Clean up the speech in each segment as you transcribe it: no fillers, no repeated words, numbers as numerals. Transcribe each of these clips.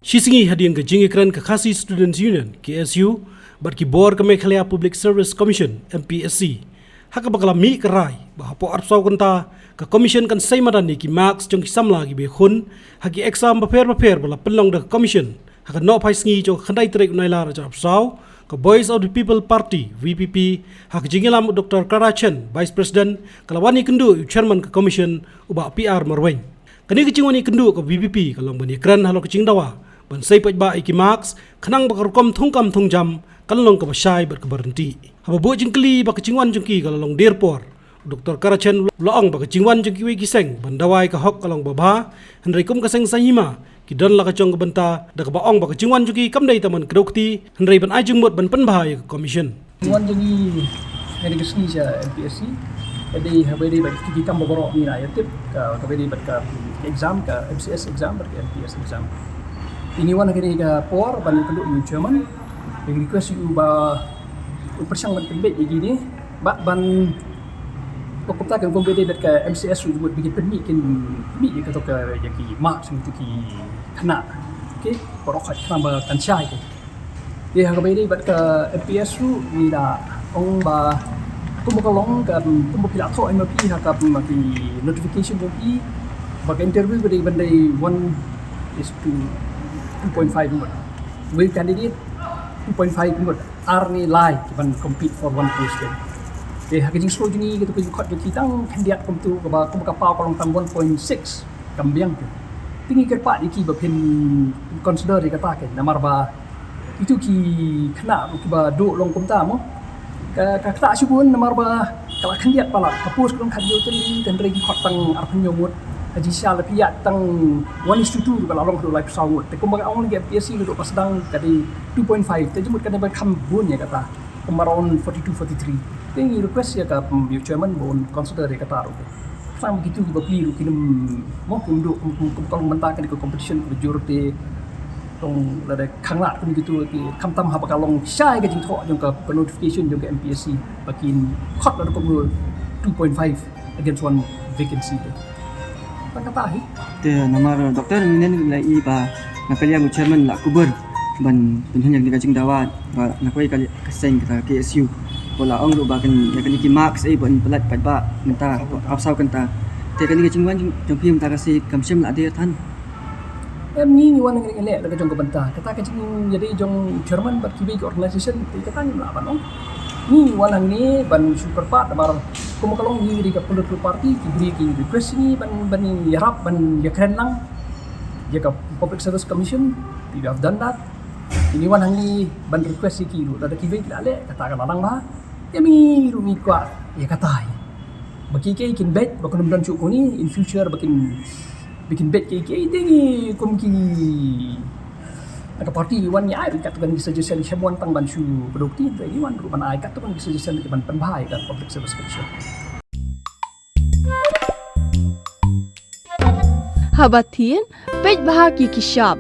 Shisingi hadian ke jingikran ke Khasi Students Union KSU bat ki bor ke Meghalaya Public Service Commission MPSC haka bakala mi kerai bah po arpsau kenta ke commission kan sai madani ki max jong ki samla ki be khun haki exam baper bala pelong de commission haka no pai sngi jo khandai trek naila ra arpsau ke Voice of the People Party VPP haka jingilam Dr. Karachen Vice President kalawani kendu chairman ke commission uba PR Marweng kani ke cingwani kendu ke VPP kalong bani kran halo ke cingdawa ban sai pajba iki max khanang bakar kom thungkam thungjam kalong ke basai berkeberhenti haba bo jingkli bak cingwan jengki kalong derpor Dr. Karachen loong bak cingwan jengki wi kiseng bandawai ke hok kalong baba hendrai kum kaseng sahima kidan la kacong ke benta da ke baong bak cingwan jengki kamdai taman kedokti hendrai ban ajeng mot ban penbahai ke commission cingwan jengki hari kesni sa MPSC jadi habedi bak kita mboro ni na yatip ka habedi bak exam ka MCS exam bak MPS exam ini wan hari ka por ban keduk ni chairman request you ba persang ban pembet gini bak ban pokoknya kan kompeti bet ke MCS buat bikin pemikin mi ke to ke yaki mak semtu ki kena okey porok kena kan syai ke dia ha be bet ke MPS ni da ong ba tumbo kalong kan tumbo pila tho MP ha ka maki notification do pi bak interview be bandai 1 is to 2.5 mut with candidate 2.5 mut are ni lai ban compete for one post hakijing slow jini gitu ke khot kita kandidat kom tu ka ba kom ka pau kalong tam 1.6 kambiang tu tinggi kerpa iki ba pin consider kata ke namar ba itu ki kena ki ba do long kom ta mo ka kata subun namar ba kala kandidat pala ka pos kalong khadio teli dan regi khot tang arpan nyomut haji sal piat tang 1:2 kala long do like sawut te kom ba ong lagi PSC do pas sedang kadi 2.5 te jemut kan ba kham bun ya kata kemaron 42 43 ini request ya ka chairman bon consider ka taruh sama begitu ki beli ki mo kum do kalau mentakan ke competition ke jurte tong lada khangla kum gitu ki kham tam ha bakalong sai ka jing tho jong ka notification jong ka MPSC bakin khot la ko 2.5 against one vacancy ta kata hi te namar doktor minen la i ba nakaliya mu chairman la kubur ban penhun yang dikajing dawat ba nakoi kali kaseng kita KSU bola ong do bakan ya kani ki max ai bon pelat padba menta afsau kanta te kani ke cingwan jong pim ta kasi kamsim la dia than em ni wan ngi le la jong ka banta kata ka cing jadi jong chairman bat kibi organization ti kata ni la ban ni wan ni ban super part bar kuma kalong ni di ka political party ki beri ki request ni ban ni yarap ban ya keren lang ya ka public service commission we have done that ini wan ni ban request ki do ada kibi la le kata ka lang ba Yami rumi kwa ya katai. Bagi kay kin bet bakon dan cuko ni in future bikin bet kay dingi kum ki ada parti wan ni ai kat kan suggestion semuan tang ban su produkti ni wan rupan ai kat kan suggestion ki ban penbhai dan public service commission. Habatin bet bahagi kishap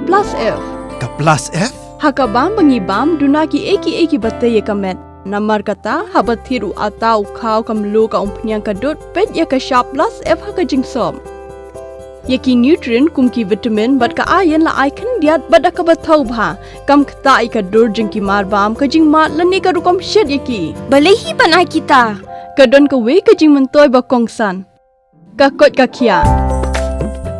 plus F. Ka plus F? Hakabam bangibam dunaki eki batai kamet. Namar kata habat thiru atau kau kamlu ka umpnyang kadut pet ya ka sharp plus F ha ka jingsom yaki nutrient kumki vitamin bat ka iron la icon diat bat ka bathau bha kam khta ai ka dur jingki mar bam ka jing mat lani ka rukom shed yaki balehi banai kita ka don ka we ka jing mentoy ba kongsan ka kot ka khia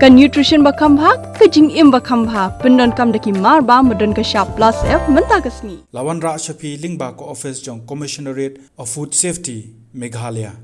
ka nutrition ba kham bha ka jing im ba kham bha pendon kam daki mar ba modon ka sharp plus F menta kasni Lawan Ra Shafi Lingba ko office jong Commissionerate of Food Safety Meghalaya